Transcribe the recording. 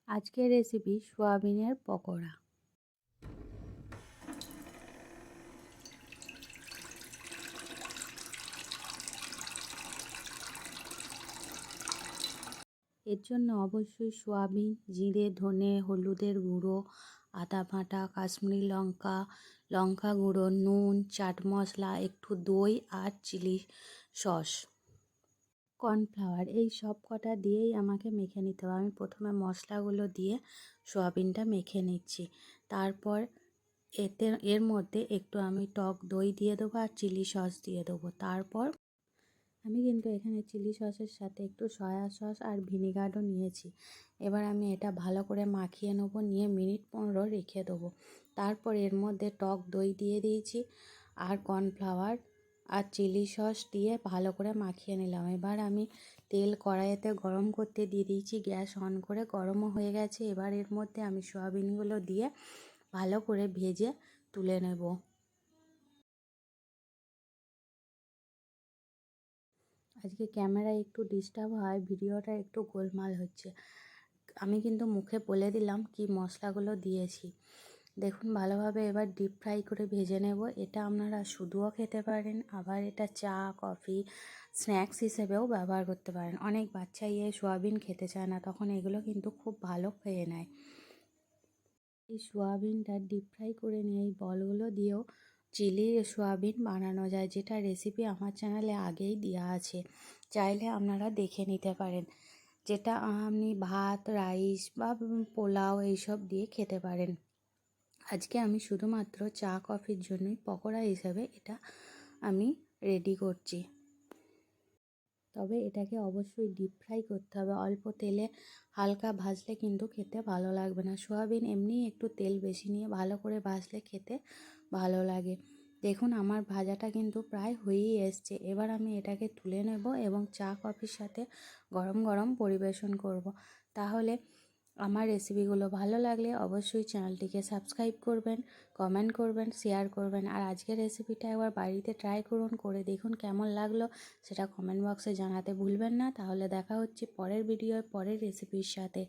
আজকের রেসিপি সোয়াবিনের পকোড়া। এর জন্য অবশ্যই সোয়াবিন, জিরে, ধনে, হলুদের গুঁড়ো, আদা বাটা, কাশ্মীরি লঙ্কা, লঙ্কা গুঁড়ো, নুন, চাট মশলা, একটু দই আর চিলি সস, কর্নফ্লাওয়ার, এই সব কটা দিয়েই আমাকে মেখে নিতে হবে। আমি প্রথমে মশলাগুলো দিয়ে সোয়াবিনটা মেখে নিচ্ছি। তারপর এর মধ্যে একটু আমি টক দই দিয়ে দেবো আর চিলি সস দিয়ে দেবো। তারপর আমি কিন্তু এখানে চিলি সসের সাথে একটু সয়া সস আর ভিনিগারও নিয়েছি। এবার আমি এটা ভালো করে মাখিয়ে নেবো, নিয়ে মিনিট 15 রেখে দেবো। তারপর এর মধ্যে টক দই দিয়ে দিয়েছি আর কর্নফ্লাওয়ার আর চিলি সস দিয়ে ভালো করে মাখিয়ে নিলাম। এবার আমি তেল কড়াইতে গরম করতে দিয়ে দিয়েছি, গ্যাস অন করে গরমও হয়ে গেছে। এবার এর মধ্যে আমি সয়াবিনগুলো দিয়ে ভালো করে ভেজে তুলে নেব। আজকে ক্যামেরায় একটু ডিস্টার্ব হয়, ভিডিওটা একটু গোলমাল হচ্ছে। আমি কিন্তু মুখে বলে দিলাম কি মশলাগুলো দিয়েছি। দেখুন ভালোভাবে এবার ডিপ ফ্রাই করে ভেজে নেব। এটা আপনারা শুধুও খেতে পারেন, আবার এটা চা, কফি, স্ন্যাক্স হিসেবেও ব্যবহার করতে পারেন। অনেক বাচ্চাই সোয়াবিন খেতে চায় না, তখন এগুলো কিন্তু খুব ভালো খেয়ে নেয়। এই সোয়াবিনটা ডিপ ফ্রাই করে নিয়ে এই বলগুলো দিয়েও চিলি সোয়াবিন বানানো যায়, যেটা রেসিপি আমার চ্যানেলে আগেই দেওয়া আছে, চাইলে আপনারা দেখে নিতে পারেন। যেটা আপনি ভাত, রাইস বা পোলাও এইসব দিয়ে খেতে পারেন। আজকে আমি শুধুমাত্র চা কফির জন্যই পকোড়া হিসেবে এটা আমি রেডি করছি। তবে এটাকে অবশ্যই ডিপ ফ্রাই করতে হবে, অল্প তেলে হালকা ভাজলে কিন্তু খেতে ভালো লাগবে না। সোয়াবিন এমনিই একটু তেল বেশি নিয়ে ভালো করে ভাজলে খেতে ভালো লাগে। দেখুন আমার ভাজাটা কিন্তু প্রায় হয়েই এসছে। এবার আমি এটাকে তুলে নেব এবং চা কফির সাথে গরম গরম পরিবেশন করব। তাহলে আমার রেসিপিগুলো ভালো লাগলে অবশ্যই চ্যানেলটিকে সাবস্ক্রাইব করবেন, কমেন্ট করবেন, শেয়ার করবেন। আর আজকের রেসিপিটা একবার বাড়িতে ট্রাই করুন, করে দেখুন কেমন লাগলো সেটা কমেন্ট বক্সে জানাতে ভুলবেন না। তাহলে দেখা হচ্ছে পরের ভিডিওয় পরের রেসিপির সাথে।